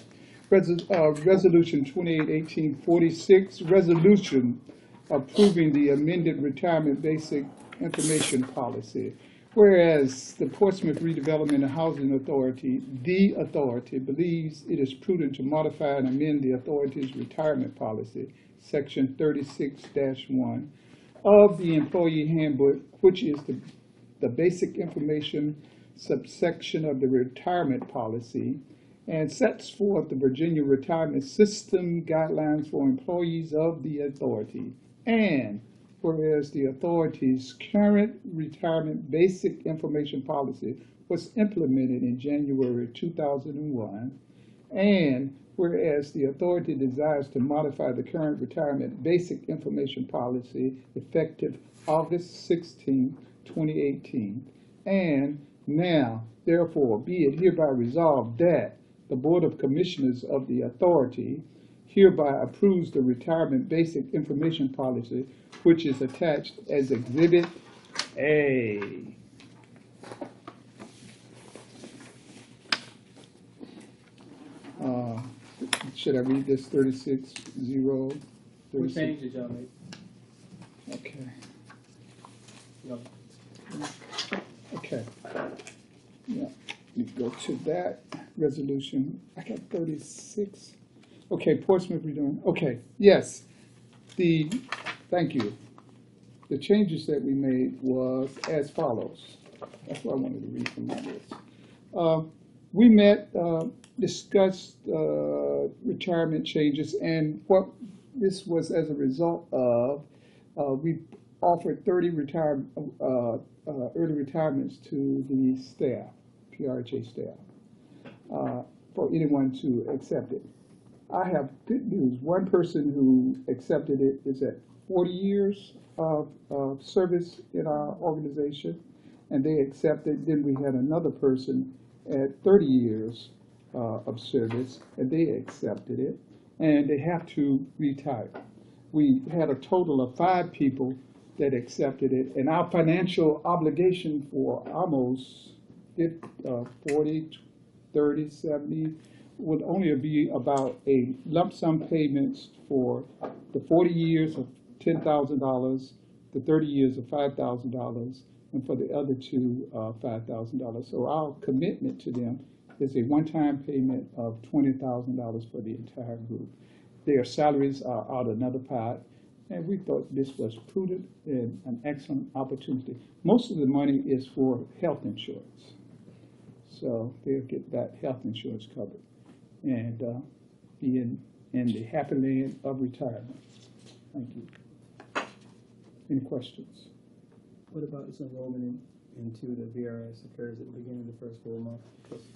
Resolution 28-1846, resolution approving the amended retirement basic information policy. Whereas the Portsmouth Redevelopment and Housing Authority, the authority, believes it is prudent to modify and amend the authority's retirement policy, section 36-1 of the employee handbook, which is the basic information subsection of the retirement policy, and sets forth the Virginia Retirement System guidelines for employees of the authority. And whereas the authority's current retirement basic information policy was implemented in January 2001, and whereas the authority desires to modify the current retirement basic information policy effective August 16, 2018, and now, therefore, be it hereby resolved that the Board of Commissioners of the authority hereby approves the retirement basic information policy, which is attached as Exhibit A. Should I read this 36-0? What changes y'all make? Okay. Y'all- Okay. Yeah, you go to that resolution. I got 36. Okay, Portsmouth redoing. Okay, yes. Thank you. The changes that we made was as follows. That's what I wanted to read from my list. We met, discussed retirement changes, and what this was as a result of, we offered 30 early retirements to the staff, PRHA staff, for anyone to accept it. I have good news. One person who accepted it is at 40 years of service in our organization, and they accepted. Then we had another person at 30 years of service, and they accepted it, and they have to retire. We had a total of 5 people that accepted it, and our financial obligation for almost 40, 30, 70 would only be about a lump sum payments for the 40 years of $10,000, the 30 years of $5,000, and for the other 2, $5,000. So our commitment to them is a one-time payment of $20,000 for the entire group. Their salaries are out another pot, and we thought this was prudent and an excellent opportunity. Most of the money is for health insurance, so they'll get that health insurance covered and be in the happy land of retirement. Thank you. Any questions? What about this enrollment into the VRS occurs at the beginning of the first 4 months?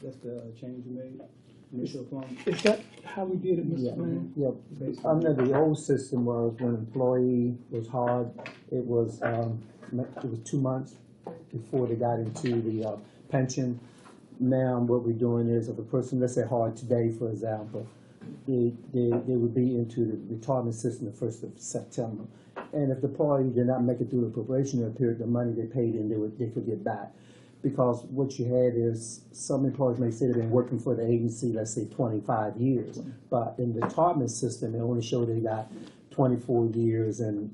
That's the change you made, initial form? Is that how we did it, Yeah, Mr. Graham? yeah. Under the old system was when an employee was hard, it was 2 months before they got into the pension. Now what we're doing is if a person, let's say hard today, for example, they would be into the retirement system the 1st of September. And if the party did not make it through the probationary period, the money they paid in, they could get back. Because what you had is some employees may say they've been working for the agency, let's say 25 years. But in the retirement system, it only showed they got 24 years and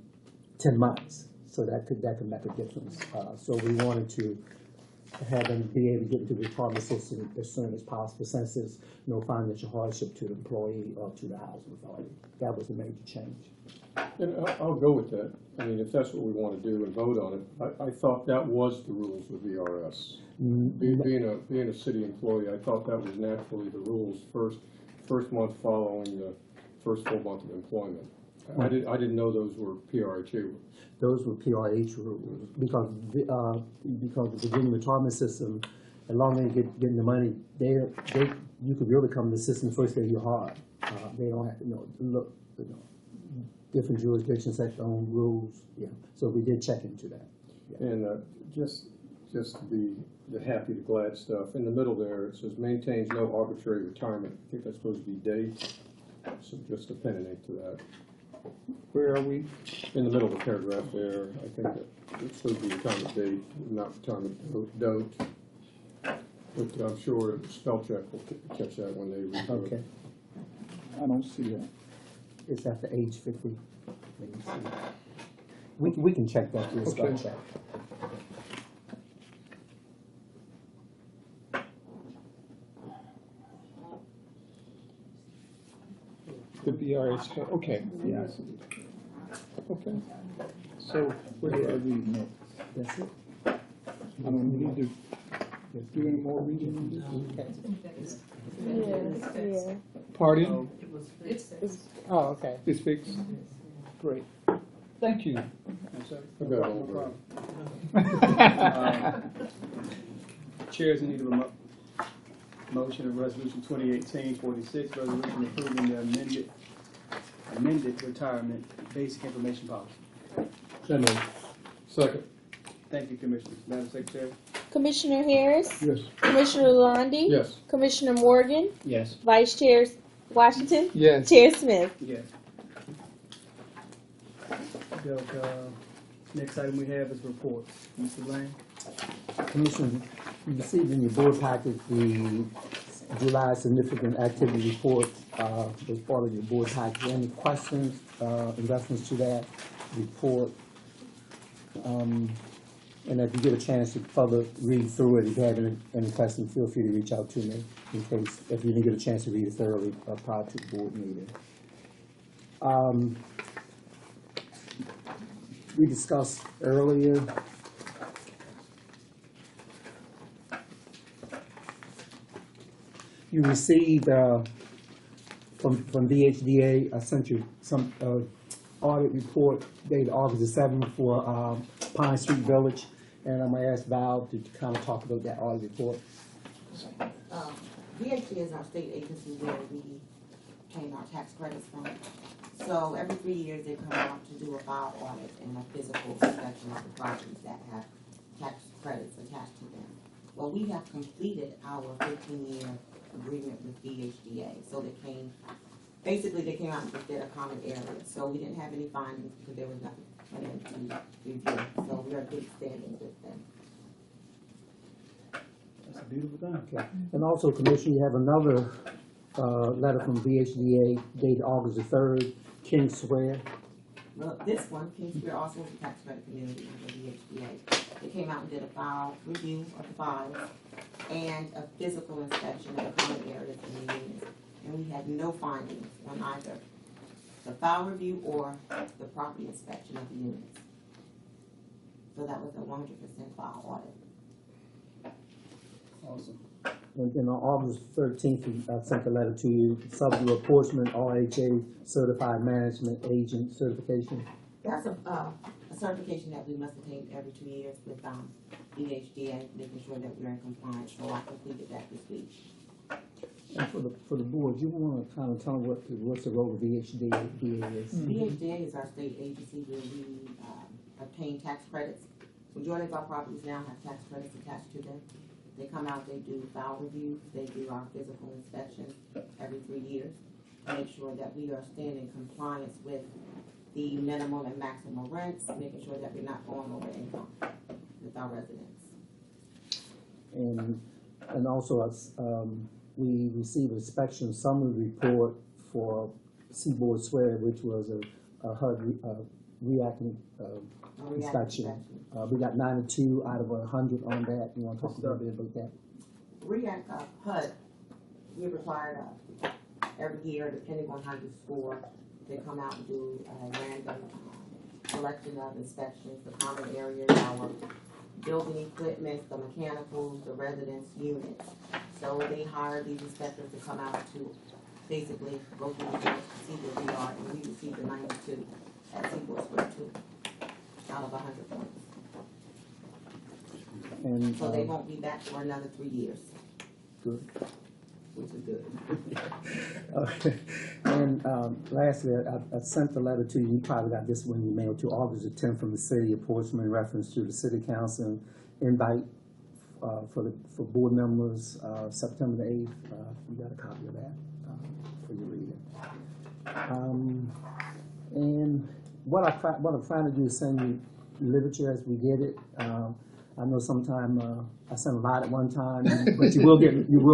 10 months. So that could make a difference. So we wanted to have them be able to get into the retirement system as soon as possible, since there's no financial hardship to the employee or to the housing authority. That was a major change. And I'll go with that. I mean, if that's what we want to do and vote on it, I thought that was the rules of VRS. Being a city employee, I thought that was naturally the rules first month following the first full month of employment. I didn't know those were PRHA rules. Those were PRH rules because the Virginia retirement system as long as they getting the money, you could really come to the system first day you're hard. They don't have, look, different jurisdictions have their own rules, yeah. So we did check into that. Yeah. And just the happy to glad stuff, in the middle there, it says maintains no arbitrary retirement. I think that's supposed to be date, so just a pen and ink to that. Where are we? In the middle of the paragraph there, I think that it's supposed to be retirement date, not retirement don't. But I'm sure spell check will catch that when they read it. Okay, I don't see that. it's after age 50. Let me see. We can check that through a spell Okay. check. The PRHA, okay, yeah, I see it. Okay. So, where do I read next? That's it. I don't need to do any more reading on this? Yeah. Pardon? Oh, okay. It's fixed? Great. Thank you. I got it all right. Chairs in need of a motion of resolution 2018-46, resolution approving the amended retirement basic information policy. So moved. Second. Thank you, Commissioner. Madam Secretary? Commissioner Harris, Yes. Commissioner Lalonde, Yes. Commissioner Morgan, Yes. Vice Chair Washington, Yes. Chair Smith. Yes. Next item we have is reports. Mr. Lane? Commissioner, you received in your board packet the July significant activity report, was part of your board packet. Any questions, in reference to that report? And if you get a chance to further read through it, if you have any questions, feel free to reach out to me in case, if you didn't get a chance to read it thoroughly prior to the board meeting. We discussed earlier you received from VHDA, I sent you some audit report dated August the 7th for Pine Street Village, and I'm gonna ask Val to kind of talk about that audit report. VHD is our state agency where we obtain our tax credits from. So every 3 years they come out to do a file audit and a physical inspection of the properties that have tax credits attached to them. Well, we have completed our 15-year agreement with VHDA. So they came out and did a common area. So we didn't have any findings because there was nothing for them to review. So we are good standing with them. That's a beautiful thing. Okay. And also, Commissioner, you have another letter from VHDA dated August the 3rd, King Square. Well, this one, King Square also was a tax credit community under VHDA. They came out and did a file review of the files and a physical inspection of the common areas in the units. And we had no findings on either the file review or the property inspection of the units. So that was a 100% file audit. Awesome. And then on August 13th, I sent a letter to you, subject to apportionment, RHA Certified Management Agent Certification. That's a certification that we must attain every 2 years with VHDA, making sure that we're in compliance. So I completed that this week. And for the board, you want to kind of tell them what's the role of VHDA is? VHDA is our state agency where we obtain tax credits. Majority of our properties now have tax credits attached to them. They come out, they do file reviews, they do our physical inspection every 3 years to make sure that we are staying in compliance with the minimum and maximum rents, making sure that we're not going over income with our residents. And also, we received an inspection summary report for Seaboard Square, which was a HUD reacting inspection. We got 92 out of 100 on that. You want to talk a little bit about that? HUD, we required every year, depending on how you score, they come out and do a random selection of inspections, the common areas, our building equipment, the mechanicals, the residence units. So they hire these inspectors to come out to basically go through the units to see where we are, and we received a 92 at Seaboard Square 2 out of 100 points. And, So they won't be back for another 3 years, good. which is good. Okay. And lastly, I sent the letter to you, you probably got this one emailed to August the 10th from the city of Portsmouth in reference to the city council invite for board members, September the 8th. You got a copy of that for your reading. And what I'm trying to do is send you literature as we get it. I know sometimes I send a lot at one time, but you will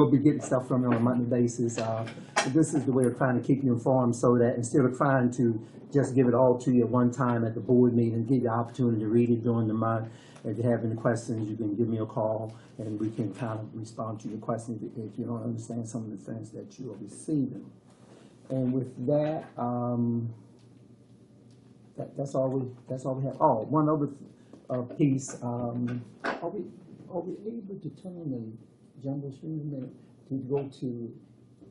be getting stuff from me on a monthly basis. But this is the way of trying to keep you informed, so that instead of trying to just give it all to you at one time at the board meeting, give you the opportunity to read it during the month. If you have any questions, you can give me a call, and we can kind of respond to your questions if you don't understand some of the things that you are receiving. And with that, that's all we have. Oh, one other piece. Are we able to turn the jumbo stream to go to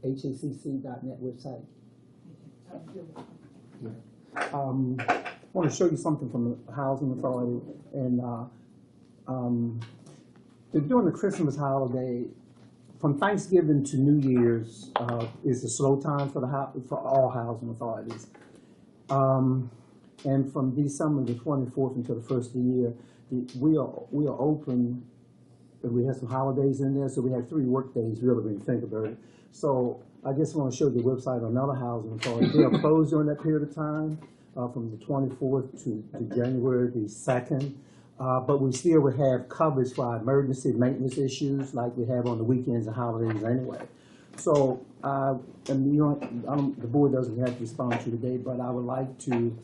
HACC.net website? Yeah. I want to show you something from the Housing Authority, and they're doing the Christmas holiday. From Thanksgiving to New Year's is the slow time for all housing authorities. And from December the 24th until the first of the year, we are open. We have some holidays in there, so we have 3 work days, really, when you think about it. So I just want to show you the website of another housing authority. They are closed during that period of time, from the 24th to January the 2nd. But we still would have coverage for our emergency maintenance issues like we have on the weekends and holidays anyway. So, and the board doesn't have to respond to today, but I would like to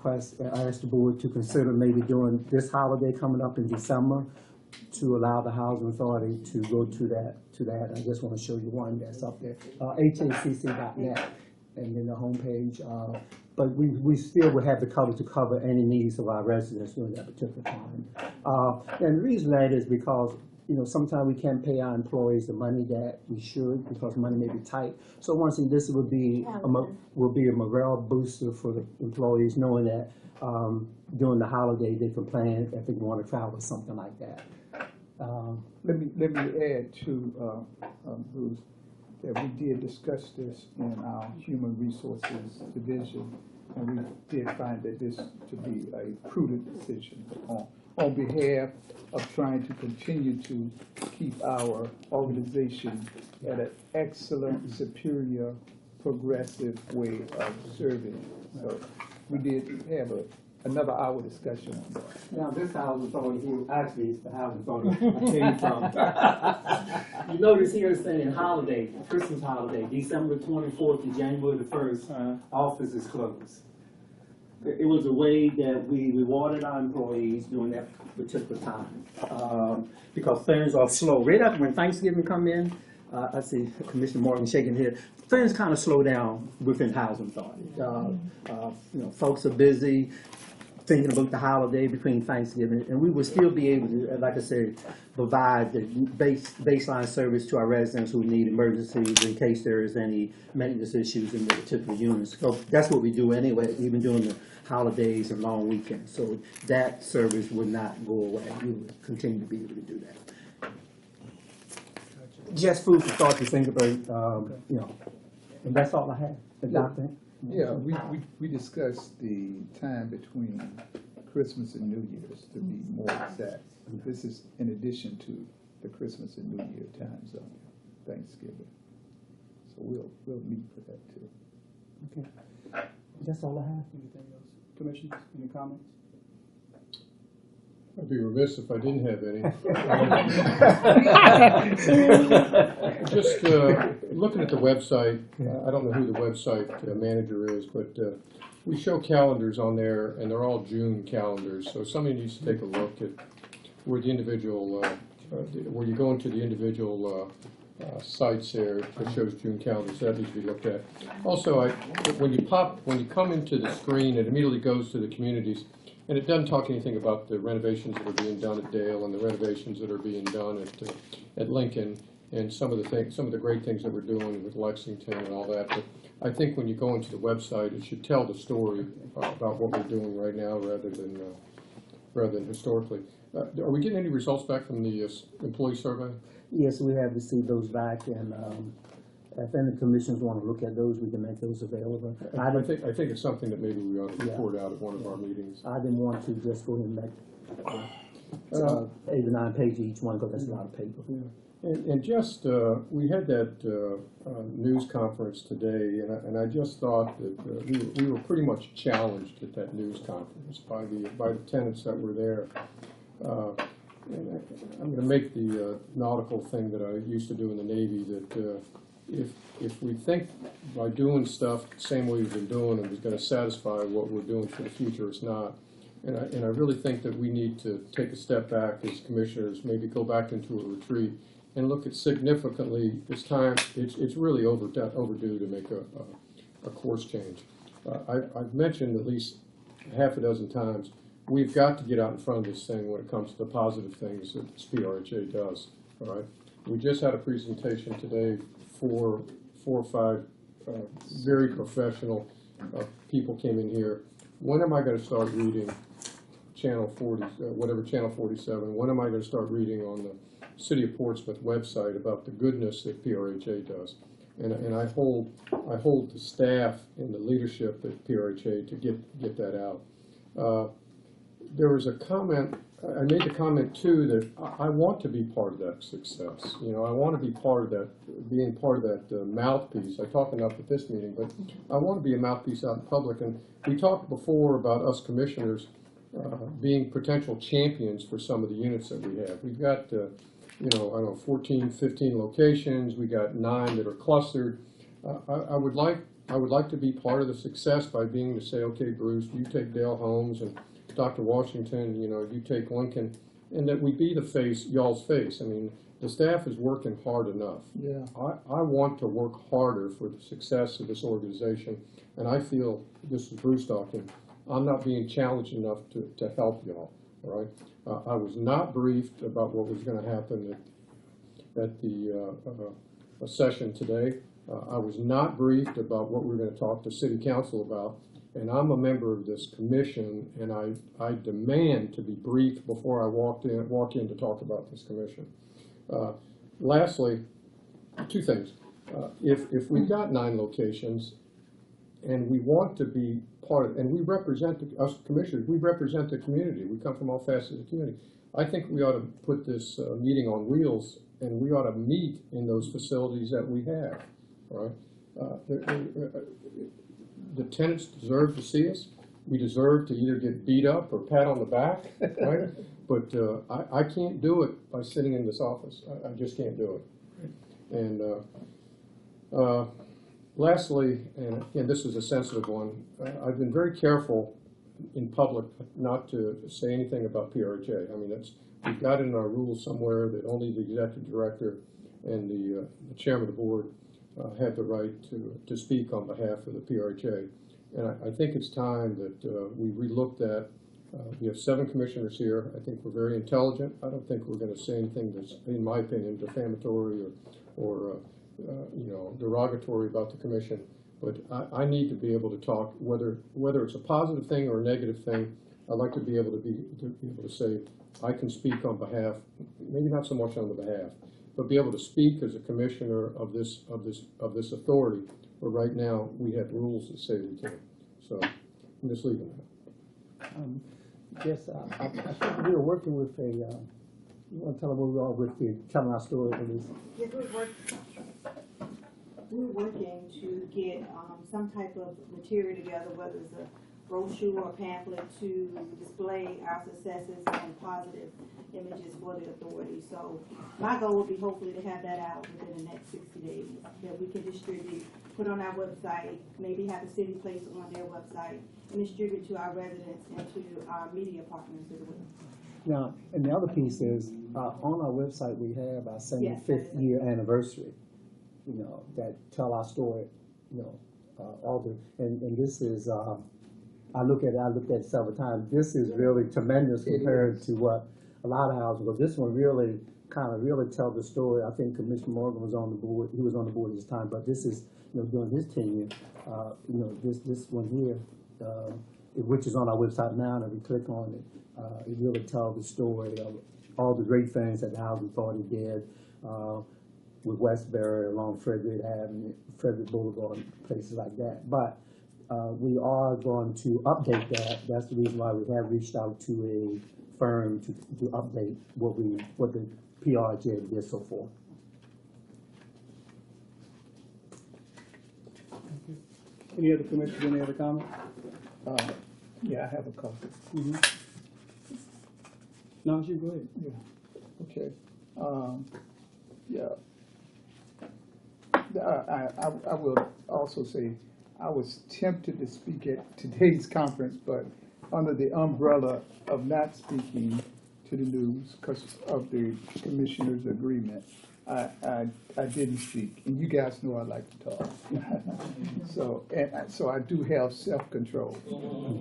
ask the board to consider maybe doing this holiday coming up in December to allow the housing authority to go to that. I just want to show you one that's up there, HACC.net, and then the homepage. But we still would have the coverage to cover any needs of our residents during that particular time. And the reason that is because, sometimes we can't pay our employees the money that we should because money may be tight. So once again, this will be a morale booster for the employees, knowing that during the holiday they can plan if they want to travel or something like that. Let me add to Bruce, that we did discuss this in our Human Resources Division, and we did find that this to be a prudent decision on behalf of trying to continue to keep our organization at an excellent, superior, progressive way of serving. So we did have another hour discussion on that. Now, this housing authority here, actually, it's the housing authority I came from. You notice here it's saying holiday, Christmas holiday, December 24th to January the 1st, office is closed. It was a way that we rewarded our employees during that particular time, because things are slow. Right after when Thanksgiving come in, I see Commissioner Morgan shaking his head, things kind of slow down within housing authority. Folks are busy thinking about the holiday between Thanksgiving, and we would still be able to, like I said, provide the baseline service to our residents who need emergencies in case there is any maintenance issues in the particular units. So that's what we do anyway, even during the holidays and long weekends. So that service would not go away. We would continue to be able to do that. Just food for thought to think about, and that's all I have. Yeah, we discussed the time between Christmas and New Year's, to be more exact. This is in addition to the Christmas and New Year time zone, Thanksgiving. So we'll meet for that too. Okay. That's all I have. Anything else? Commissioners, any comments? I'd be remiss if I didn't have any. Just looking at the website, I don't know who the website manager is, but we show calendars on there, and they're all June calendars. So somebody needs to take a look at where the individual, where you go into the individual sites there that shows June calendars. That needs to be looked at. Also, when you come into the screen, it immediately goes to the communities. And it doesn't talk anything about the renovations that are being done at Dale and the renovations that are being done at Lincoln and some of the great things that we're doing with Lexington and all that. But I think when you go into the website, it should tell the story about what we're doing right now rather than historically. Are we getting any results back from the employee survey? Yes, we have received those back, and if any commissioners want to look at those, we can make those available. I think it's something that maybe we ought to report out at one of our meetings. I didn't want to just go ahead and make 8 or 9 pages each one, because that's a lot of paper. And just, we had that news conference today, and I just thought that we were pretty much challenged at that news conference by the tenants that were there. And I'm going to make the nautical thing that I used to do in the Navy, that if we think by doing stuff the same way we've been doing it is going to satisfy what we're doing for the future, it's not. And I really think that we need to take a step back as commissioners, maybe go back into a retreat and look at significantly, this time, it's really overdue to make a course change. I've mentioned at least half a dozen times, we've got to get out in front of this thing when it comes to the positive things that this PRHA does, all right? We just had a presentation today, 4 or 5 very professional people came in here. When am I going to start reading Channel 40, whatever Channel 47, when am I going to start reading on the City of Portsmouth website about the goodness that PRHA does? And I hold the staff and the leadership at PRHA to get that out. There was a comment, I made the comment too, that I want to be part of that success. You know, I want to be part of that, being part of that mouthpiece. I talked enough at this meeting, but I want to be a mouthpiece out in public. And we talked before about us commissioners being potential champions for some of the units that we have. We've got, you know, I don't know, 14, 15 locations. We got 9 that are clustered. I would like to be part of the success by being to say, okay, Bruce, you take Dale Holmes, and Dr. Washington, you know, you take Lincoln, and that we be the face, y'all's face. I mean, the staff is working hard enough. Yeah. I want to work harder for the success of this organization, and I feel, this is Bruce talking, I'm not being challenged enough to help y'all, all right? I was not briefed about what was going to happen at the session today. I was not briefed about what we're going to talk to City Council about, and I'm a member of this commission, and I demand to be briefed before I walk in to talk about this commission. Lastly, 2 things. If we've got 9 locations, and we want to be part of, and we represent, us commissioners, we represent the community. We come from all facets of the community. I think we ought to put this meeting on wheels, and we ought to meet in those facilities that we have, all right? The tenants deserve to see us. We deserve to either get beat up or pat on the back, right? But I can't do it by sitting in this office. I just can't do it. And lastly, and again, this is a sensitive one, I've been very careful in public not to say anything about PRHA. I mean, we've got it in our rules somewhere that only the executive director and the chairman of the board have the right to speak on behalf of the PRHA. And I think it's time that we relooked at. We have 7 commissioners here. I think we're very intelligent. I don't think we're going to say anything that's, in my opinion, defamatory or you know, derogatory about the commission. But I need to be able to talk, whether it's a positive thing or a negative thing. I'd like to be able to say I can speak on behalf, maybe not so much on the behalf, but be able to speak as a commissioner of this authority. But right now, we have rules that say we can't. So I'm just leaving that. Yes, I think we were working with a, you want to tell them where we are with the telling our story of this? Yes, we're working to get some type of material together, whether it's a brochure or pamphlet, to display our successes and positive images for the authority. So my goal would be hopefully to have that out within the next 60 days, that we can distribute, put on our website, maybe have the city place it on their website, and distribute to our residents and to our media partners as well. Now, and the other piece is, on our website, we have our 75th year anniversary, you know, that tell our story, you know, all the, and this is, I looked at it several times. This is really tremendous compared to what a lot of houses, but this one really tell the story. I think Commissioner Morgan was on the board. He was on the board at this time, but this is, you know, during his tenure, you know, this one here which is on our website now, and if we click on it, it really tells the story of all the great things that the Housing Authority did with Westbury along Frederick Avenue, Frederick Boulevard, places like that. But we are going to update that. That's the reason why we have reached out to a firm to update what the PRHA did so forth. Any other commissioners, any other comments? Yeah, I have a couple. No, you go ahead. Okay. Yeah. I will also say, I was tempted to speak at today's conference, but under the umbrella of not speaking to the news because of the commissioner's agreement, I didn't speak. And you guys know I like to talk. So I do have self-control.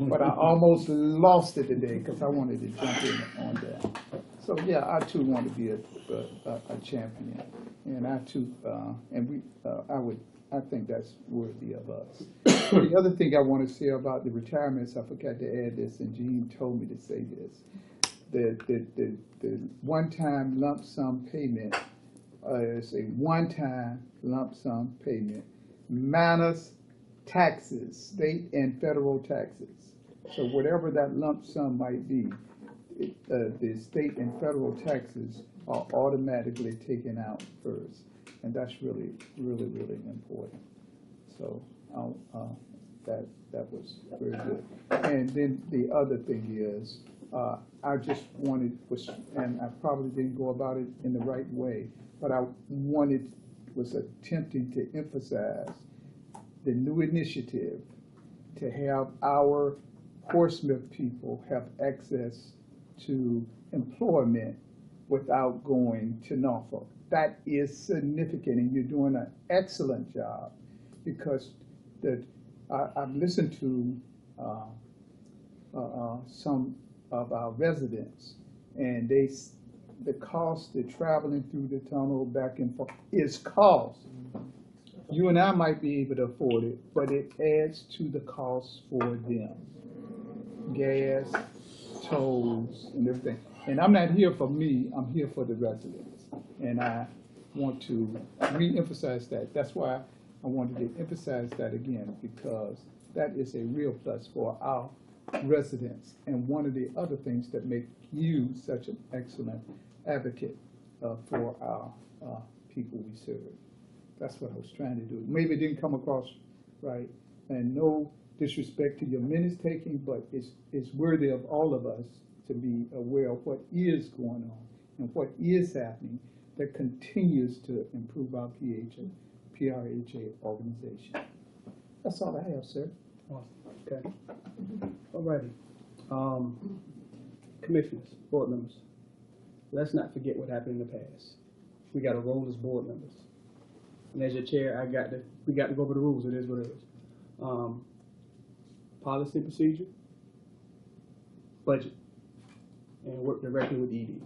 But I almost lost it today because I wanted to jump in on that. So yeah, I too want to be a champion. And I too, I think that's worthy of us. The other thing I want to say about the retirements, I forgot to add this, and Jean told me to say this. The one-time lump sum payment is a one-time lump sum payment minus taxes, state and federal taxes. So whatever that lump sum might be, the state and federal taxes are automatically taken out first. And that's really, really, really important. So that was very good. And then the other thing is, I just wanted, and I probably didn't go about it in the right way, but I was attempting to emphasize the new initiative to have our Portsmouth people have access to employment without going to Norfolk. That is significant, and you're doing an excellent job, because I've listened to some of our residents, and the cost of traveling through the tunnel back and forth is cost. You and I might be able to afford it, but it adds to the cost for them. Gas, tolls, and everything. And I'm not here for me, I'm here for the residents. And I want to re-emphasize that. That's why I wanted to emphasize that again, because that is a real plus for our residents. And one of the other things that make you such an excellent advocate for our people we serve. That's what I was trying to do. Maybe it didn't come across right, and no disrespect to your minutes taking, but it's worthy of all of us to be aware of what is going on and what is happening that continues to improve our PRHA organization. That's all I have, sir. Awesome. Okay. All righty. Commissioners, board members, let's not forget what happened in the past. We got to roll as board members. And as your chair, we got to go over the rules. It is what it is. Policy and procedure, budget, and work directly with ED.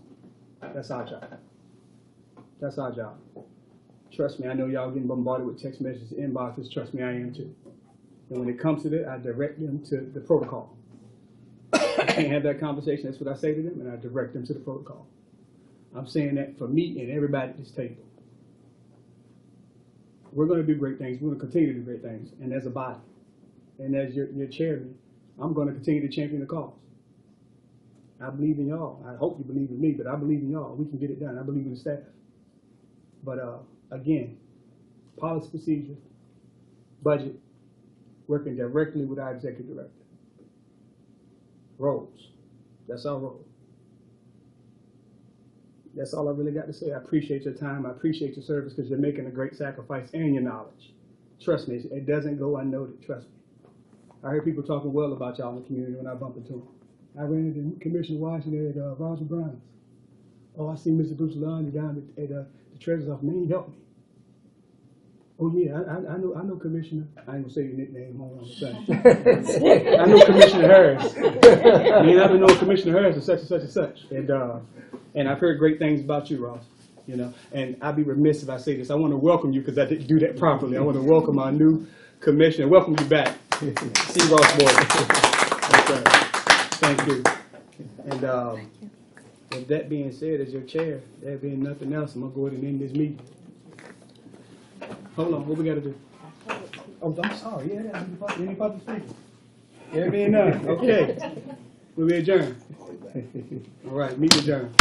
That's our job. That's our job. Trust me, I know y'all getting bombarded with text messages, inboxes. Trust me, I am too. And when it comes to that, I direct them to the protocol. I can't have that conversation. That's what I say to them, and I direct them to the protocol. I'm saying that for me and everybody at this table. We're going to do great things. We're going to continue to do great things. And as a body, and as your chairman, I'm going to continue to champion the cause. I believe in y'all. I hope you believe in me, but I believe in y'all. We can get it done. I believe in the staff. But again, policy procedure, budget, working directly with our executive director. Roles. That's our role. That's all I really got to say. I appreciate your time. I appreciate your service, because you're making a great sacrifice, and your knowledge. Trust me, it doesn't go unnoticed. Trust me. I heard people talking well about y'all in the community when I bumped into them. I ran into Commissioner Washington at Roger Brown's. Oh, I see Mr. Bruce Lund down at the Treasurer's office. Man, he helped me. Oh yeah, I know Commissioner. I ain't gonna say your nickname. Hold on a second. I know Commissioner Harris. Man, I've been knowing Commissioner Harris and such and such and such. And I've heard great things about you, Ross. You know, and I'd be remiss if I say this. I want to welcome you, because I didn't do that properly. I want to welcome our new commissioner. Welcome you back. See Ross Boyd. sir. Thank you. And, with that being said, as your chair, there being nothing else, I'm gonna go ahead and end this meeting. Hold on, what we gotta do? Oh, I'm sorry, yeah, any public speakers? There being none, okay. We'll be adjourned. All right, meeting adjourned.